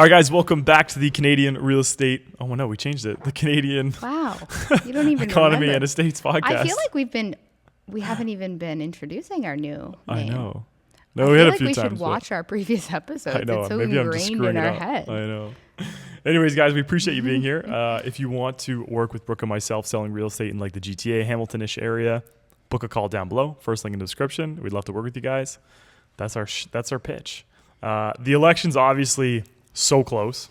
All right, guys, welcome back to the Canadian Real Estate. Oh, no, we changed it. The Canadian Wow. You don't even Economy remember. and Estates podcast. I feel like we haven't even been introducing our new name. I know. I No, feel we had a like few we times. should watch our previous episodes. I know. It's so Maybe I'm just ingrained screwing in it our up. head. I know. Anyways, guys, we appreciate you being here. If you want to work with Brooke and myself selling real estate in like the GTA, Hamilton-ish area, book a call down below. First link in the description. We'd love to work with you guys. That's our pitch. The election's obviously so close.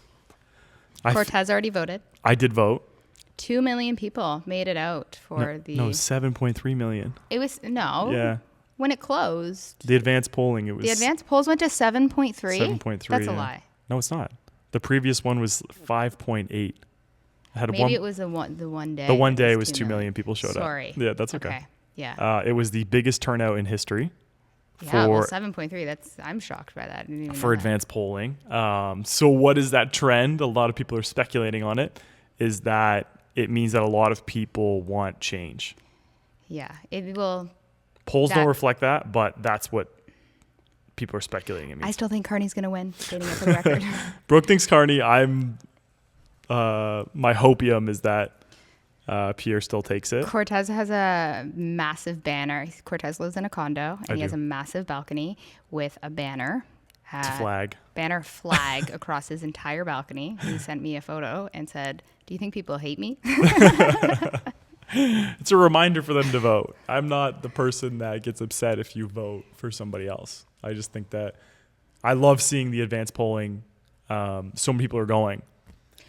Cortez already voted. I did vote. 2 million people made it out for the... No, 7.3 million. It was... No. Yeah. When it closed... The advanced polling, it was... The advanced polls went to 7.3? 7.3. That's yeah. a lie. No, it's not. The previous one was 5.8. Maybe it was the one day. The one day was 2 million people showed up. Sorry. Yeah, that's okay. Yeah. It was the biggest turnout in history. Yeah, well, 7.3. I'm shocked by that. I didn't even for know advanced polling. So what is that trend? A lot of people are speculating on it. Is that it means that a lot of people want change. Yeah, it will. Polls don't reflect that, but that's what people are speculating it means. I still think Carney's going to win. Stating it for the record. Brooke thinks Carney. My hopium is that Pierre still takes it. Cortez has a massive banner. Cortez lives in a condo, and he has a massive balcony with a banner. It's a flag. Banner flag across his entire balcony. He sent me a photo and said, "Do you think people hate me?" It's a reminder for them to vote. I'm not the person that gets upset if you vote for somebody else. I just think that I love seeing the advanced polling. So many people are going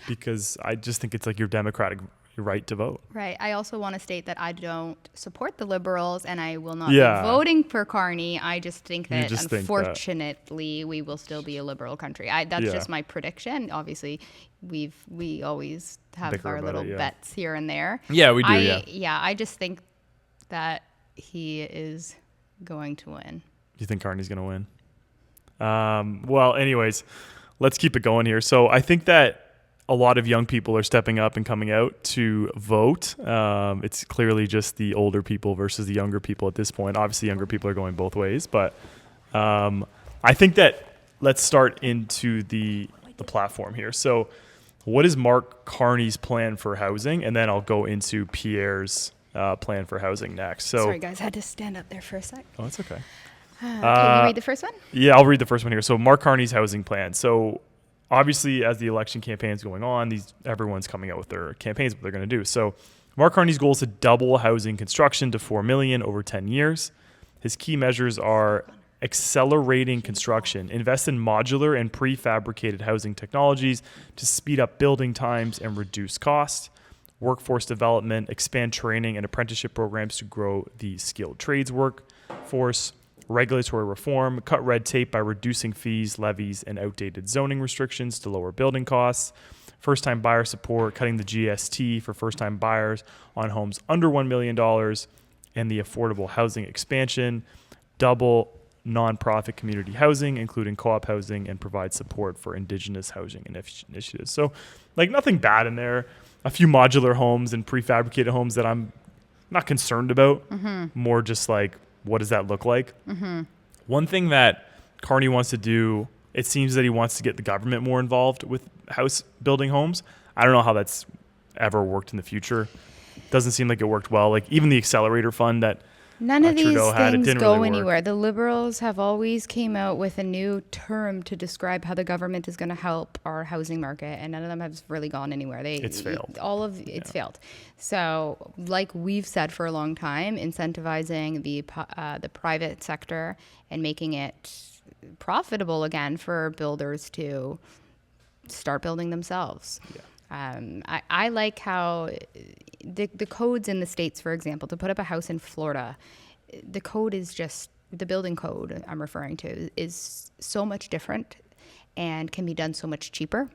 because I just think it's like your democratic right to vote. Right. I also want to state that I don't support the Liberals and I will not be voting for Carney. I just think that unfortunately we will still be a liberal country. That's just my prediction. Obviously, we always have Bicker our little bets here and there. Yeah, we do. I just think that he is going to win. You think Carney's going to win? Well, anyways, let's keep it going here. So I think that a lot of young people are stepping up and coming out to vote. It's clearly just the older people versus the younger people at this point. Obviously, younger people are going both ways. But I think that let's start into the platform here. So what is Mark Carney's plan for housing? And then I'll go into Pierre's plan for housing next. So, sorry, guys. I had to stand up there for a sec. Oh, that's okay. Can you read the first one? Yeah, I'll read the first one here. So Mark Carney's housing plan. So obviously, as the election campaign is going on, everyone's coming out with their campaigns, what they're going to do. So Mark Carney's goal is to double housing construction to 4 million over 10 years. His key measures are accelerating construction, invest in modular and prefabricated housing technologies to speed up building times and reduce costs, workforce development, expand training and apprenticeship programs to grow the skilled trades workforce, regulatory reform, cut red tape by reducing fees, levies, and outdated zoning restrictions to lower building costs, first-time buyer support, cutting the GST for first-time buyers on homes under $1 million, and the affordable housing expansion, double nonprofit community housing, including co-op housing, and provide support for Indigenous housing initiatives. So, like, nothing bad in there. A few modular homes and prefabricated homes that I'm not concerned about. More just like, what does that look like? One thing that Carney wants to do, it seems that he wants to get the government more involved with house building homes. I don't know how that's ever worked in the future. Doesn't seem like it worked well. Like even the accelerator fund that none of these Trudeau had, things go really anywhere. The Liberals have always came out with a new term to describe how the government is going to help our housing market, and none of them have really gone anywhere. It's failed. It's failed. So, like we've said for a long time, incentivizing the private sector and making it profitable again for builders to start building themselves. I like how the codes in the States, for example, to put up a house in Florida, the code is just, the building code I'm referring to is so much different and can be done so much cheaper.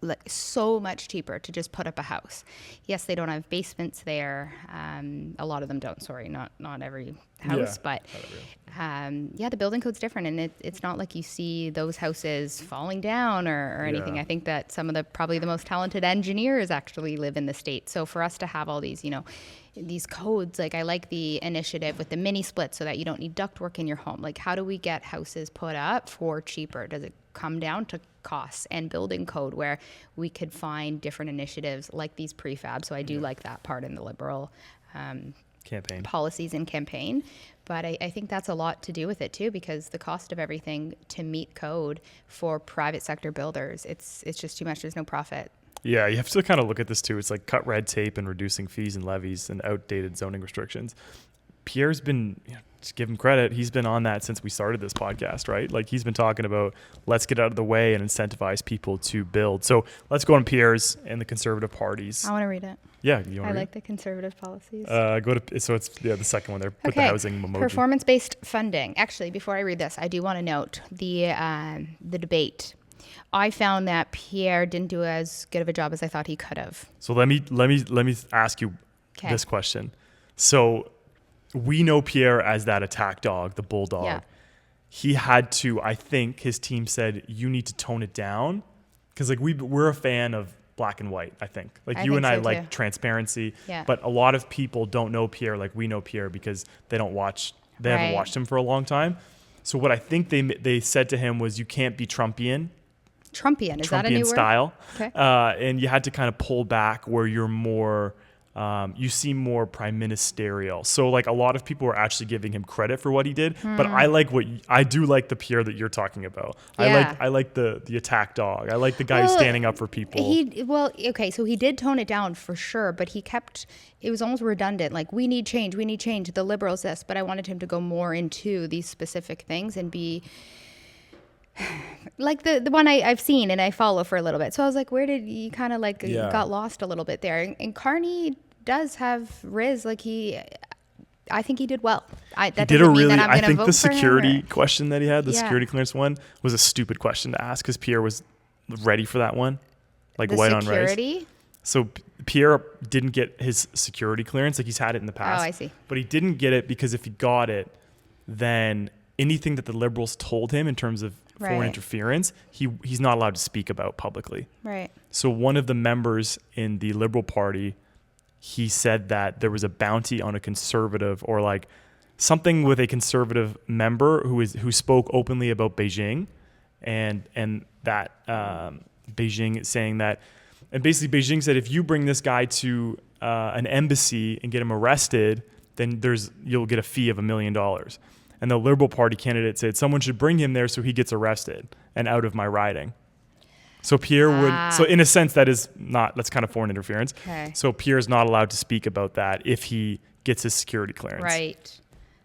Like so much cheaper to just put up a house. Yes, they don't have basements there. A lot of them don't. Sorry, not every house, but the building code's different, and it's not like you see those houses falling down or anything. I think that some of probably the most talented engineers actually live in the state. So for us to have all these, these codes, like I like the initiative with the mini split so that you don't need ductwork in your home. Like, how do we get houses put up for cheaper? Does it come down to costs and building code, where we could find different initiatives like these prefab? So I do like that part in the Liberal campaign policies and campaign. But I think that's a lot to do with it too, because the cost of everything to meet code for private sector builders, it's just too much. There's no profit. Yeah, you have to kind of look at this too. It's like cut red tape and reducing fees and levies and outdated zoning restrictions. Pierre's been, to give him credit, he's been on that since we started this podcast, right? Like, he's been talking about, let's get out of the way and incentivize people to build. So let's go on Pierre's and the Conservative parties. I want to read it. Yeah, you want to read like the Conservative policies. So it's the second one there. Put the housing emoji. Performance-based funding. Actually, before I read this, I do want to note the debate. I found that Pierre didn't do as good of a job as I thought he could have. So let me ask you this question. So we know Pierre as that attack dog, the bulldog. Yeah. He had to, I think his team said, you need to tone it down, because like we're a fan of black and white. I think you and I like transparency, but a lot of people don't know Pierre like we know Pierre because they haven't watched him for a long time. So what I think they said to him was, you can't be Trumpian. Is that a new word? Style. Okay. And you had to kind of pull back where you're more, you seem more prime ministerial. So like a lot of people were actually giving him credit for what he did, but I do like the Pierre that you're talking about. Yeah. I like the attack dog. I like the guy who's standing up for people. So he did tone it down for sure, but it was almost redundant. Like, we need change, the Liberals this, but I wanted him to go more into these specific things and be like the one I've seen and I follow for a little bit. So I was like, where did you kind of got lost a little bit there? And Carney does have Riz. Like, I think he did well. I think the security question that he had, security clearance one, was a stupid question to ask, because Pierre was ready for that one, like white on rice. So Pierre didn't get his security clearance. Like, he's had it in the past. Oh, I see. But he didn't get it because if he got it, then anything that the Liberals told him in terms of foreign interference, he's not allowed to speak about publicly. Right. So one of the members in the Liberal Party, he said that there was a bounty on a conservative, or like something with a conservative member who spoke openly about Beijing, and that Beijing saying that, and basically Beijing said, if you bring this guy to an embassy and get him arrested, then you'll get a fee of $1 million. And the Liberal Party candidate said, someone should bring him there so he gets arrested and out of my riding. So Pierre so in a sense, that's kind of foreign interference. Okay. So Pierre's not allowed to speak about that if he gets his security clearance. Right.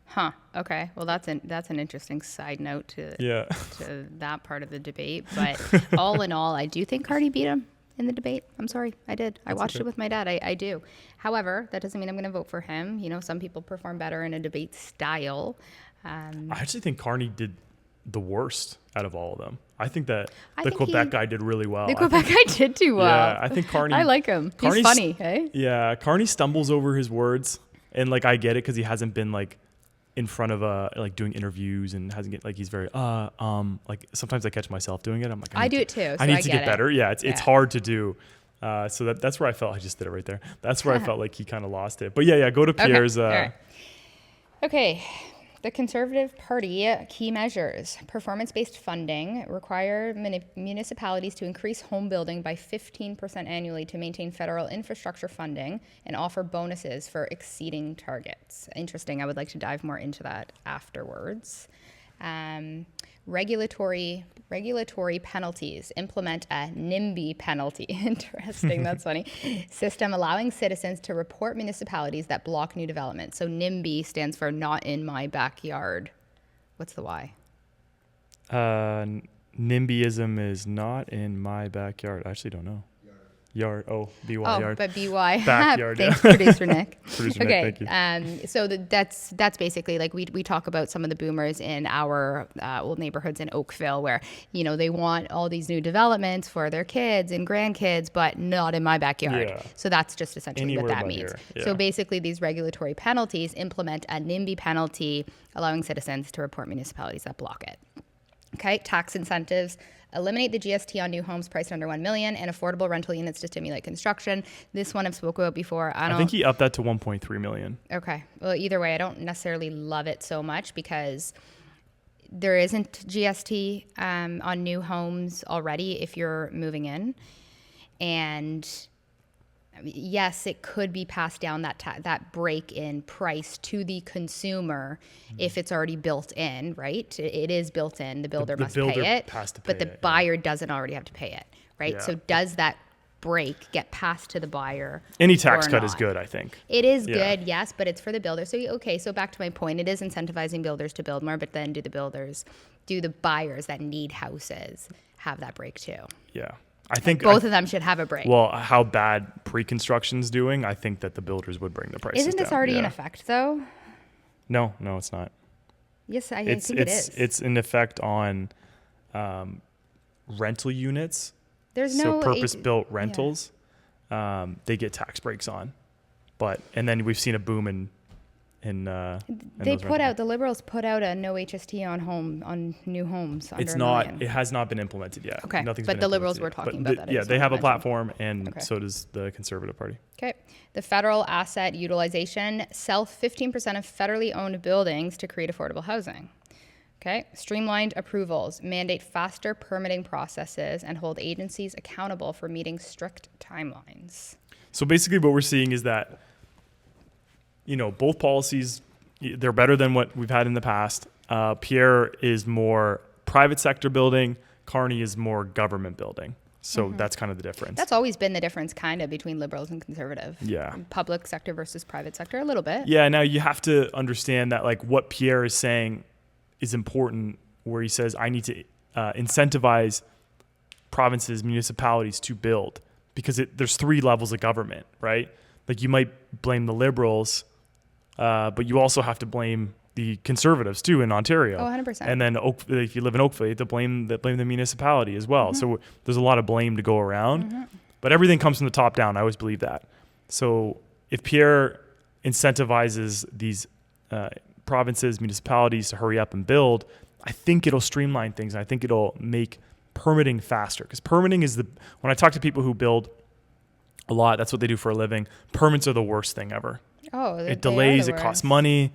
Huh. Okay. Well, that's an interesting side note to that part of the debate. But all in all, I do think Carney beat him in the debate. I'm sorry. I did. I watched it with my dad. I do. However, that doesn't mean I'm going to vote for him. Some people perform better in a debate style. I actually think Carney did the worst out of all of them. I think that the Quebec guy did really well. The Quebec guy did do well. Yeah, I think Carney... I like him. He's funny, hey? Yeah, Carney stumbles over his words, and like I get it, because he hasn't been like in front of like doing interviews, and hasn't get like, he's very like sometimes I catch myself doing it. I'm like, I do it too. So I need to get better. Yeah, it's hard to do. So that's where I felt I just did it right there. That's where I felt like he kind of lost it. But yeah, go to Pierre's. Okay. The Conservative Party key measures: performance-based funding, require municipalities to increase home building by 15% annually to maintain federal infrastructure funding, and offer bonuses for exceeding targets. Interesting. I would like to dive more into that afterwards. Regulatory penalties. Implement a NIMBY penalty. Interesting. That's funny. System allowing citizens to report municipalities that block new development. So NIMBY stands for not in my backyard. What's the Y? NIMBYism is not in my backyard. I actually don't know. Yard. Oh, BY Oh, yard. but BY. Backyard. Thanks, producer Nick. Producer Okay. Nick, thank you. So that's basically like we talk about some of the boomers in our old neighborhoods in Oakville where, you know, they want all these new developments for their kids and grandkids, but not in my backyard. Yeah. So that's just essentially Anywhere what that but means. here. Yeah. So basically these regulatory penalties implement a NIMBY penalty, allowing citizens to report municipalities that block it. Okay, tax incentives. Eliminate the GST on new homes priced under $1 million and affordable rental units to stimulate construction. This one I've spoken about before. I think he upped that to 1.3 million. Okay. Well, either way, I don't necessarily love it so much because there isn't GST on new homes already if you're moving in. And yes, it could be passed down that break in price to the consumer if it's already built in, right? It is built in. The builder must pay it, but the buyer doesn't already have to pay it, right? Yeah. So does that break get passed to the buyer? Any tax cut not? is good, I think. It is good, yes, but it's for the builder. So, okay, so back to my point, it is incentivizing builders to build more, but then do the buyers that need houses have that break too? Yeah. I think both of them should have a break. Well, how bad pre-construction's doing, I think that the builders would bring the prices down. Isn't this already in effect though? No, it's not. Yes, I think it is. It's in effect on rental units. There's so no purpose-built rentals. They get tax breaks on, and then we've seen a boom in the Liberals put out a no HST on new homes. It's not. It has not been implemented yet. Okay, but the Liberals were talking about that. Yeah, they have a platform, and so does the Conservative Party. Okay, the federal asset utilization: sell 15% of federally owned buildings to create affordable housing. Okay, streamlined approvals, mandate faster permitting processes, and hold agencies accountable for meeting strict timelines. So basically, what we're seeing is that, you know, both policies, they're better than what we've had in the past. Pierre is more private sector building. Carney is more government building. So that's kind of the difference. That's always been the difference kind of between liberals and conservative. Yeah. Public sector versus private sector a little bit. Yeah. Now you have to understand that like what Pierre is saying is important, where he says, I need to incentivize provinces, municipalities to build, because there's three levels of government, right? Like you might blame the liberals, but you also have to blame the conservatives too in Ontario. Oh, 100%. And then if you live in Oakville, you have to blame the municipality as well. So there's a lot of blame to go around, but everything comes from the top down. I always believe that. So if Pierre incentivizes these provinces, municipalities to hurry up and build, I think it'll streamline things. And I think it'll make permitting faster, because permitting is when I talk to people who build a lot, that's what they do for a living. Permits are the worst thing ever. Oh, it delays, it costs money.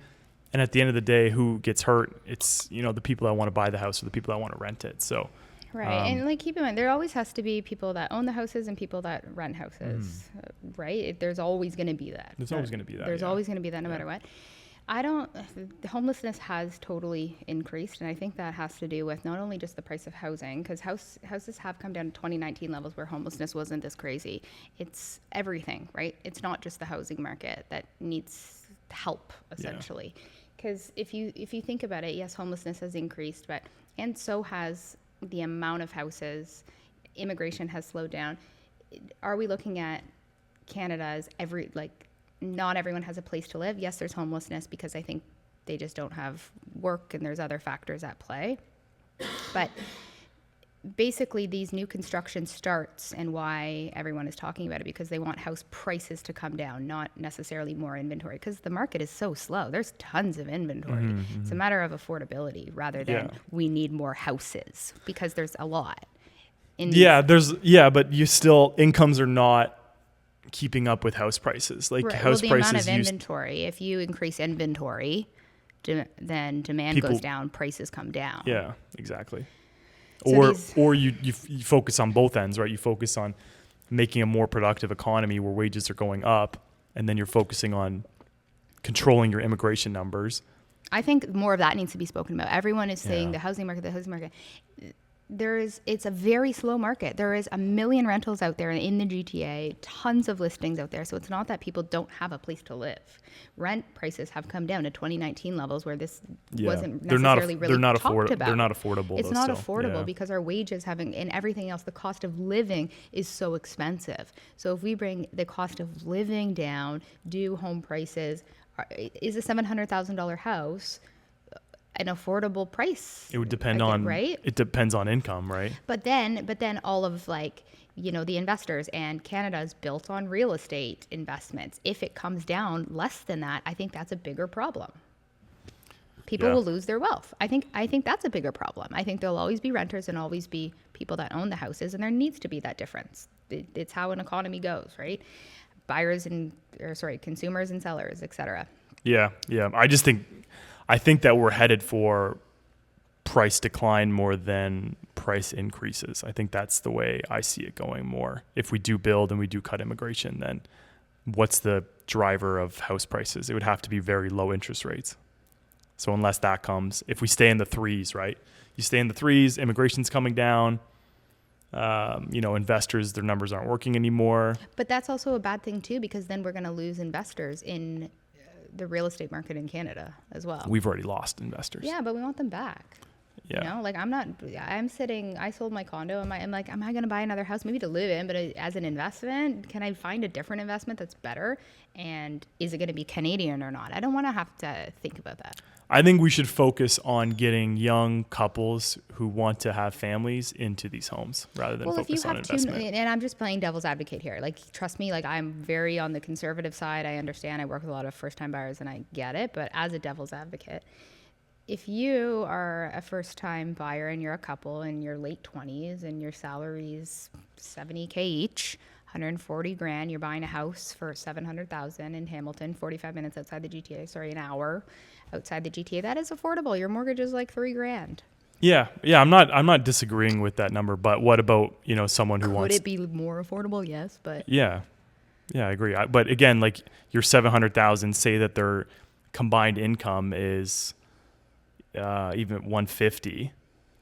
And at the end of the day, who gets hurt? It's, you know, the people that want to buy the house or the people that want to rent it. So, right. And like, keep in mind, there always has to be people that own the houses and people that rent houses, right? There's always going to be that. There's always going to be that. There's always going to be that no matter what. Homelessness has totally increased, and I think that has to do with not only just the price of housing, because houses have come down to 2019 levels where homelessness wasn't this crazy. It's everything, right? It's not just the housing market that needs help, essentially. Because if you think about it, yes, homelessness has increased, and so has the amount of houses. Immigration has slowed down. Are we looking at Canada as not everyone has a place to live? Yes, there's homelessness because I think they just don't have work and there's other factors at play. But basically these new construction starts, and why everyone is talking about it, because they want house prices to come down, not necessarily more inventory, because the market is so slow. There's tons of inventory. It's a matter of affordability rather than we need more houses, because there's a lot. But you still, incomes are not keeping up with house prices. Like house the prices amount of inventory. If you increase inventory, then demand goes down, prices come down. Yeah, exactly. So or you focus on both ends, right? You focus on making a more productive economy where wages are going up, and then you're focusing on controlling your immigration numbers. I think more of that needs to be spoken about. Everyone is saying the housing market. it's a very slow market. There is 1 million rentals out there in the GTA, tons of listings out there. So it's not that people don't have a place to live. Rent prices have come down to 2019 levels where this wasn't necessarily really talked about. They're not affordable. It's not affordable because our wages and everything else, the cost of living is so expensive. So if we bring the cost of living down, do home prices, is a $700,000 house an affordable price? It would depend on, right? It depends on income, right? But then all of the investors, and Canada is built on real estate investments. If it comes down less than that, I think that's a bigger problem. People will lose their wealth. I think that's a bigger problem. I think there'll always be renters and always be people that own the houses, and there needs to be that difference. It's how an economy goes, right? Consumers and sellers, et cetera. Yeah. I think that we're headed for price decline more than price increases. I think that's the way I see it going more. If we do build and we do cut immigration, then what's the driver of house prices? It would have to be very low interest rates. So unless that comes, if we stay in the threes, right? You stay in the threes, immigration's coming down. Investors, their numbers aren't working anymore. But that's also a bad thing too, because then we're going to lose investors in the real estate market in Canada as well. We've already lost investors. Yeah, but we want them back. Yeah. I sold my condo. Am I going to buy another house? Maybe to live in, but as an investment, can I find a different investment that's better? And is it going to be Canadian or not? I don't want to have to think about that. I think we should focus on getting young couples who want to have families into these homes rather than focus on investment. And I'm just playing devil's advocate here. Trust me, I'm very on the conservative side. I understand. I work with a lot of first-time buyers, and I get it. But as a devil's advocate, if you are a first-time buyer and you're a couple in your late 20s and your salary's $70K each, $140,000, you're buying a house for $700,000 in Hamilton, 45 minutes outside the GTA. An hour outside the GTA. That is affordable. Your mortgage is like $3,000. Yeah. I'm not disagreeing with that number. But what about someone who wants? Could it be more affordable? Yes, but yeah, I agree. But again, your $700,000, say that their combined income is even $150.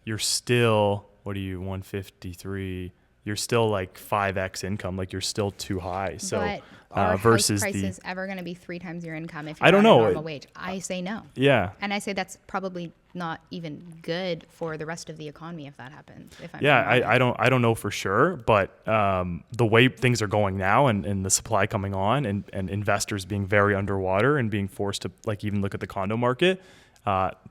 You're still 153. You're still 5x income. You're still too high. So but are versus house prices ever going to be 3 times your income if you're I don't on know. a normal wage? I say no. Yeah. And I say that's probably not even good for the rest of the economy if that happens. I don't know for sure, but the way things are going now and the supply coming on and investors being very underwater and being forced to even look at the condo market,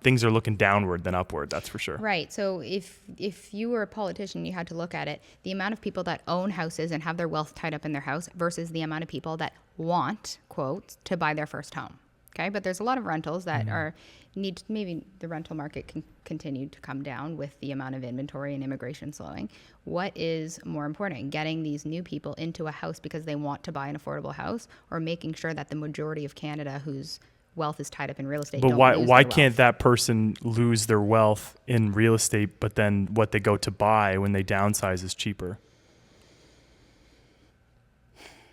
things are looking downward than upward, that's for sure. Right. So if you were a politician, you had to look at it, the amount of people that own houses and have their wealth tied up in their house versus the amount of people that want, quote, to buy their first home. Okay. But there's a lot of rentals that maybe the rental market can continue to come down with the amount of inventory and immigration slowing. What is more important, getting these new people into a house because they want to buy an affordable house, or making sure that the majority of Canada whose wealth is tied up in real estate? But why can't that person lose their wealth in real estate, but then what they go to buy when they downsize is cheaper?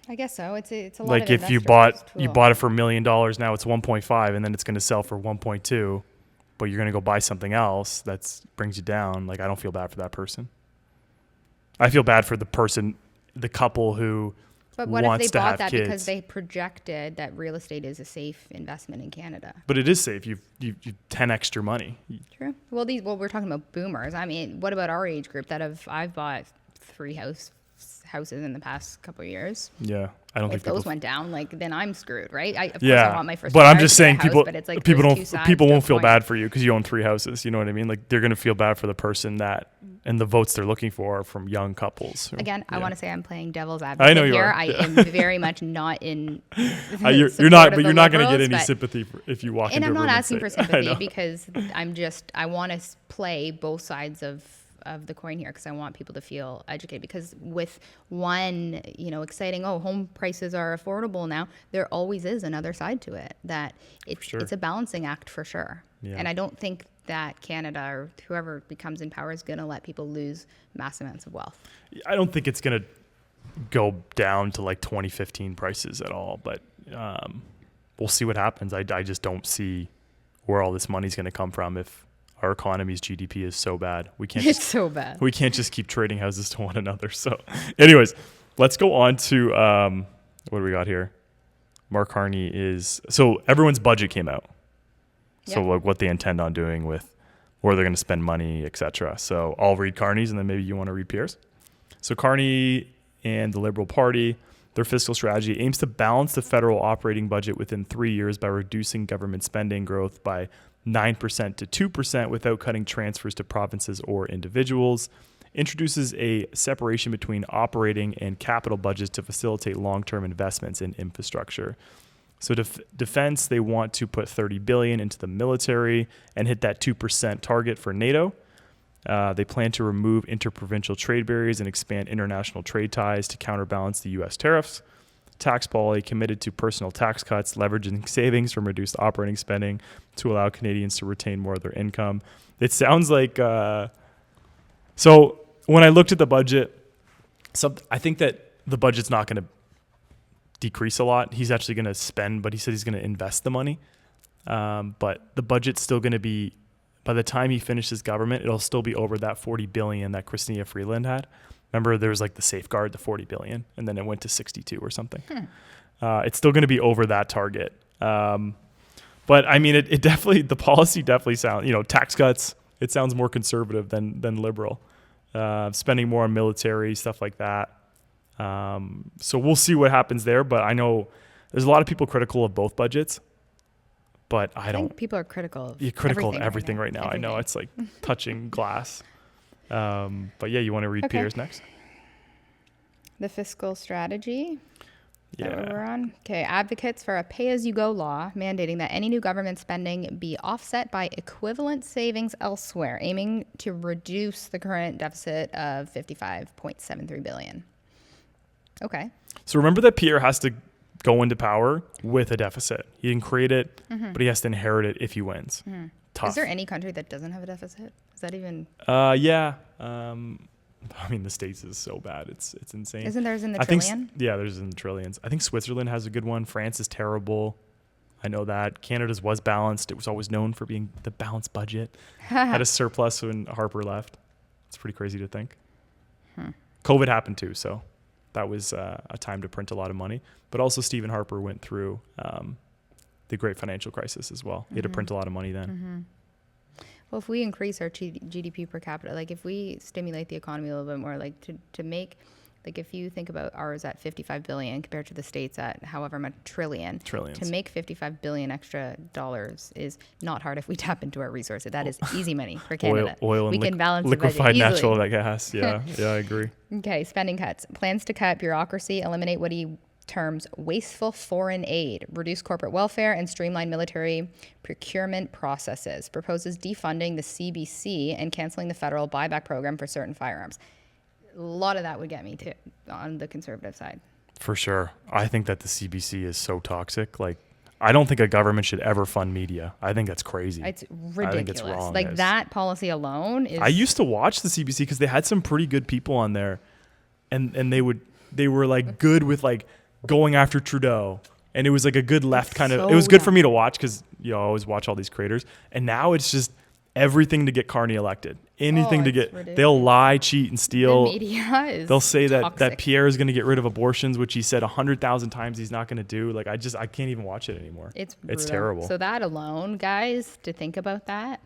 I guess so. It's a lot of if you bought it for $1 million, now it's 1.5, and then it's going to sell for 1.2, but you're going to go buy something else that brings you down. I don't feel bad for that person. I feel bad for the couple who But what if they bought that kids. Because they projected that real estate is a safe investment in Canada? But it is safe. You 10x your money. True. Well, we're talking about boomers. I mean, what about our age group I've bought 3 houses in the past couple of years? Yeah, I don't think if those went down, then I'm screwed, right? Of course I want my first. But I'm just saying, people won't feel bad for you because you own 3 houses. You know what I mean? They're going to feel bad for the person and the votes they're looking for are from young couples. Again, I want to say I'm playing devil's advocate I know you here. are. I am very much not in. You're not going to get any sympathy if you walk into a room. And I'm not asking for sympathy because I want to play both sides of the coin here because I want people to feel educated. Because with one, exciting, home prices are affordable now, there always is another side to it that it's a balancing act for sure. Yeah. And I don't think that Canada or whoever becomes in power is going to let people lose mass amounts of wealth. I don't think it's going to go down to 2015 prices at all, but we'll see what happens. I just don't see where all this money's going to come from if our economy's GDP is so bad. We can't. It's so bad. We can't just keep trading houses to one another. So, anyways, let's go on to what do we got here? Mark Carney so everyone's budget came out. So like what they intend on doing with where they're going to spend money, etc. So I'll read Carney's and then maybe you want to read Pierre's. So Carney and the Liberal Party, their fiscal strategy aims to balance the federal operating budget within 3 years by reducing government spending growth by 9% to 2% without cutting transfers to provinces or individuals. Introduces a separation between operating and capital budgets to facilitate long-term investments in infrastructure. So defense, they want to put $30 billion into the military and hit that 2% target for NATO. They plan to remove interprovincial trade barriers and expand international trade ties to counterbalance the U.S. tariffs. Tax policy committed to personal tax cuts, leveraging savings from reduced operating spending to allow Canadians to retain more of their income. It sounds like... So when I looked at the budget, I think that the budget's not going to decrease a lot. He's actually going to spend, but he said he's going to invest the money. But the budget's still going to be, by the time he finishes government, it'll still be over that $40 billion that Chrystia Freeland had. Remember, there was like the safeguard, the $40 billion, and then it went to 62 or something. It's still going to be over that target. But I mean, it definitely, the policy definitely sounds, tax cuts, it sounds more conservative than liberal. Spending more on military, stuff like that. So we'll see what happens there. But I know there's a lot of people critical of both budgets. But I think people are critical of everything right now. I know it's like touching glass. But yeah, you want to read Pierre's next? The fiscal strategy. Yeah. That what we're on? Okay. Advocates for a pay-as-you-go law mandating that any new government spending be offset by equivalent savings elsewhere, aiming to reduce the current deficit of $55.73 billion. Okay. So remember that Pierre has to go into power with a deficit. He didn't create it, but he has to inherit it if he wins. Tough. Is there any country that doesn't have a deficit? Is that even? Yeah. I mean, the States is so bad. It's insane. Isn't theirs in the trillion? There's in the trillions. I think Switzerland has a good one. France is terrible. I know that. Canada's was balanced. It was always known for being the balanced budget. Had a surplus when Harper left. It's pretty crazy to think. COVID happened too, so that was a time to print a lot of money. But also Stephen Harper went through the great financial crisis as well. He had to print a lot of money then. Well, if we increase our GDP per capita, like if we stimulate the economy a little bit more, like to make, like if you think about ours at 55 billion compared to the States at however much trillions, to make 55 billion extra dollars is not hard if we tap into our resources. That is easy money for Canada. Oil and we can balance liquefied the budget natural gas. Yeah, I agree. Okay, spending cuts. Plans to cut bureaucracy, eliminate what he terms wasteful foreign aid, reduce corporate welfare, and streamline military procurement processes. Proposes defunding the CBC and canceling the federal buyback program for certain firearms. A lot of that would get me to on the conservative side. For sure. I think that the CBC is so toxic. Like, I don't think a government should ever fund media. I think that's crazy. It's ridiculous. I think it's wrong. Like, that policy alone is... I used to watch the CBC because they had some pretty good people on there. And they were like good with like going after Trudeau, and it was like a good left kind of. It was good for me to watch because I always watch all these creators. And now it's just everything to get Carney elected. Anything to get. Ridiculous. They'll lie, cheat, and steal. The media is They'll say toxic. that Pierre is going to get rid of abortions, which he said 100,000 times he's not going to do. Like I can't even watch it anymore. It's terrible. So that alone, guys, to think about that,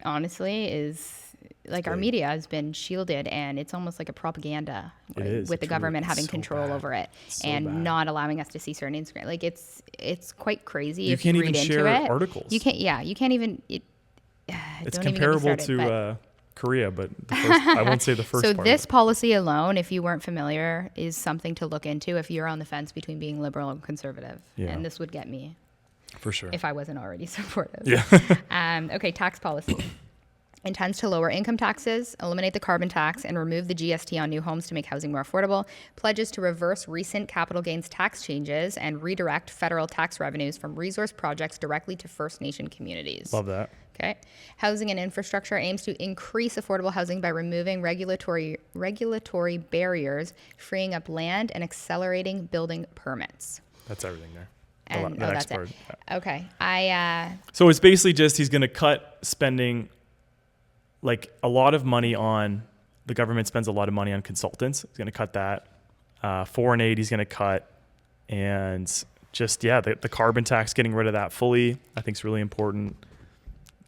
honestly, is. Like our media has been shielded, and it's almost like a propaganda with the government having control over it and not allowing us to see certain Instagram. Like it's quite crazy. You if can't you even read share into it. Articles. You can't. Yeah, you can't even. It's comparable to Korea, but I won't say the first. So part this policy alone, if you weren't familiar, is something to look into if you're on the fence between being liberal and conservative. Yeah. And this would get me. For sure. If I wasn't already supportive. Yeah. Okay, tax policy. Intends to lower income taxes, eliminate the carbon tax, and remove the GST on new homes to make housing more affordable. Pledges to reverse recent capital gains tax changes and redirect federal tax revenues from resource projects directly to First Nation communities. Love that. Okay. Housing and infrastructure aims to increase affordable housing by removing regulatory barriers, freeing up land, and accelerating building permits. That's everything there. And that's it. Okay. So it's basically just he's going to cut spending like a lot of money on, the government spends a lot of money on consultants. He's going to cut that. Foreign aid he's going to cut. And just, the carbon tax, getting rid of that fully, I think is really important.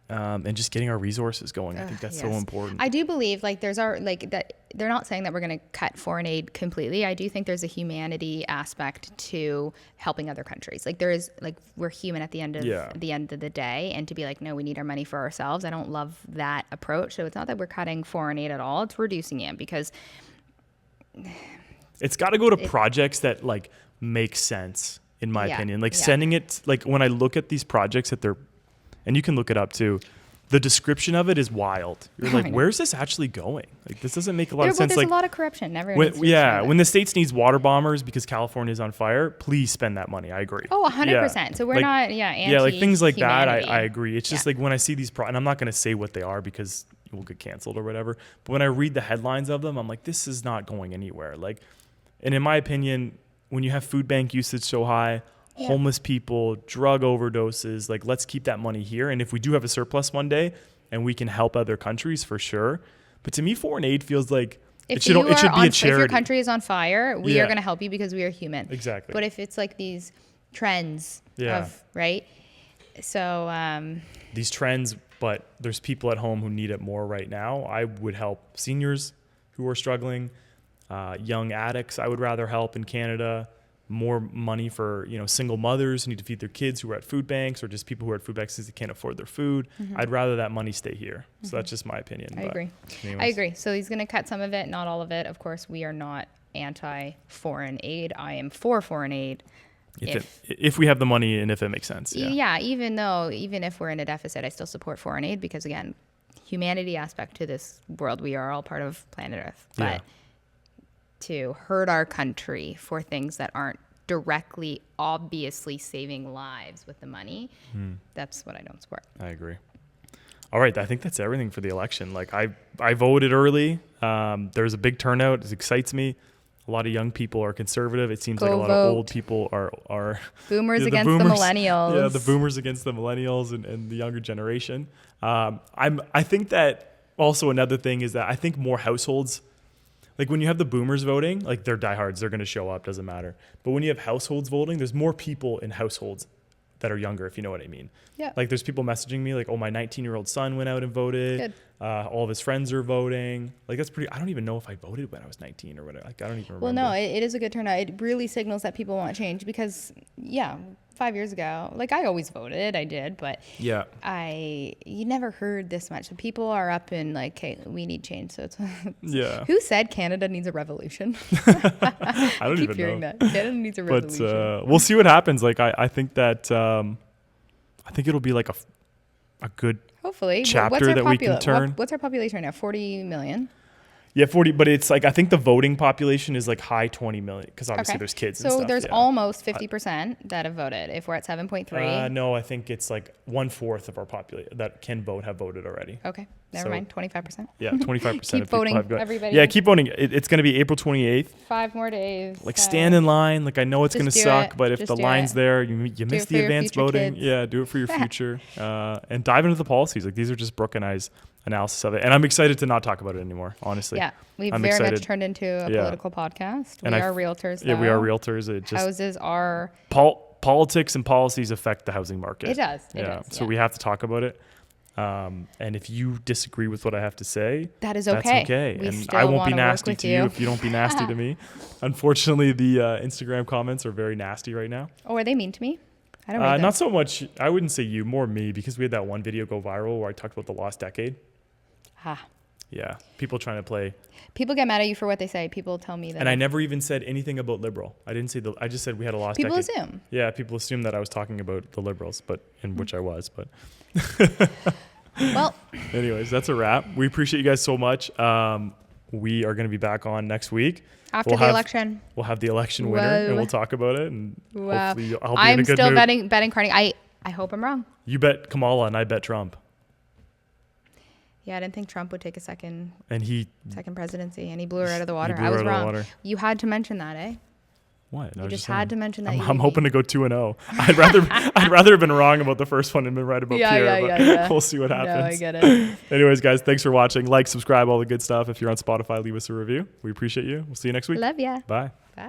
And just getting our resources going. I think that's so important. I do believe that they're not saying that we're going to cut foreign aid completely. I do think there's a humanity aspect to helping other countries. Like there is, like we're human at the end of the day, and to be like, no, we need our money for ourselves. I don't love that approach. So it's not that we're cutting foreign aid at all. It's reducing it because it's got to go to projects that like make sense, in my opinion. Like sending it, like when I look at these projects that they're, and you can look it up too, the description of it is wild. You're like, where's this actually going? Like, this doesn't make a lot of sense. There's a lot of corruption. When the States needs water bombers because California is on fire, please spend that money. I agree. Oh, 100%. So we're not, anti like things like that, I agree. It's just like when I see these, and I'm not going to say what they are because we'll get canceled or whatever, but when I read the headlines of them, I'm like, this is not going anywhere. Like, and in my opinion, when you have food bank usage so high, homeless people, drug overdoses, like let's keep that money here. And if we do have a surplus one day and we can help other countries, for sure. But to me, foreign aid feels like it should be a charity. If your country is on fire, we are going to help you because we are human. Exactly. But if it's like these trends of, right? So these trends, but there's people at home who need it more right now. I would help seniors who are struggling, young addicts I would rather help in Canada. More money for, single mothers who need to feed their kids who are at food banks, or just people who are at food banks because they can't afford their food. I'd rather that money stay here. So that's just my opinion. I agree. So he's going to cut some of it, not all of it. Of course, we are not anti-foreign aid. I am for foreign aid. If we have the money and if it makes sense. Even if we're in a deficit, I still support foreign aid because, again, humanity aspect to this world, we are all part of planet Earth. But to hurt our country for things that aren't directly, obviously saving lives with the money, that's what I don't support. I agree. All right. I think that's everything for the election. Like I voted early. There's a big turnout. It excites me. A lot of young people are conservative. It seems like a lot of old people are boomers against the millennials. Yeah, the boomers against the millennials and the younger generation. I think that also another thing is that I think more households, like when you have the boomers voting, like they're diehards, they're going to show up, doesn't matter. But when you have households voting, there's more people in households that are younger, if you know what I mean. Yeah. Like there's people messaging me like, oh, my 19-year-old son went out and voted. Good. All of his friends are voting. Like that's pretty, I don't even know if I voted when I was 19 or whatever. Like I don't even remember. Well, no, it is a good turnout. It really signals that people want change because 5 years ago, like I always voted, I did, but you never heard this much. So people are up in like, hey, we need change. So it's who said Canada needs a revolution? I don't keep even hearing know. That Canada needs a revolution. But we'll see what happens. Like I think that I think it'll be like a good hopefully chapter that we can turn. What's our population right now? 40 million. Yeah, 40, but it's like I think the voting population is like high 20 million because obviously there's kids and stuff. So there's almost 50% that have voted if we're at 7.3. No, I think it's like 1/4 of our population that can vote have voted already. Okay, never mind, 25%. Yeah, 25%. Keep voting, everybody. Yeah, keep voting. It's going to be April 28th. 5 more days. Like stand in line. Like I know it's going to suck, but if the line's there, you miss the advanced voting. Kids. Yeah, do it for your future. And dive into the policies. Like these are just Brooke and I's analysis of it, and I'm excited to not talk about it anymore, honestly. Yeah, we've very much turned into a political podcast. We are realtors, though. Yeah, we are realtors. It just houses are politics and policies affect the housing market. It does. So we have to talk about it. And if you disagree with what I have to say, that's okay. And I won't be nasty to you if you don't be nasty to me. Unfortunately, the Instagram comments are very nasty right now. Oh, are they mean to me? I don't read them. Not so much. I wouldn't say you, more me, because we had that one video go viral where I talked about the lost decade. Yeah, people trying to play. People get mad at you for what they say. People tell me that. And I never even said anything about liberal. I didn't say I just said we had a lost decade. People assume. Yeah, people assume that I was talking about the liberals, but in which I was. But well, anyways, that's a wrap. We appreciate you guys so much. We are going to be back on next week after the election. We'll have the election winner, and we'll talk about it. And hopefully, I'll be in a good mood. I'm still betting Carney. I hope I'm wrong. You bet Kamala, and I bet Trump. Yeah, I didn't think Trump would take a second presidency, and he blew her out of the water. I was wrong. You had to mention that, eh? What? You just had to mention that. I'm hoping to go 2-0. I'd rather have been wrong about the first one and been right about Pierre, but we'll see what happens. No, I get it. Anyways, guys, thanks for watching. Like, subscribe, all the good stuff. If you're on Spotify, leave us a review. We appreciate you. We'll see you next week. Love ya. Bye.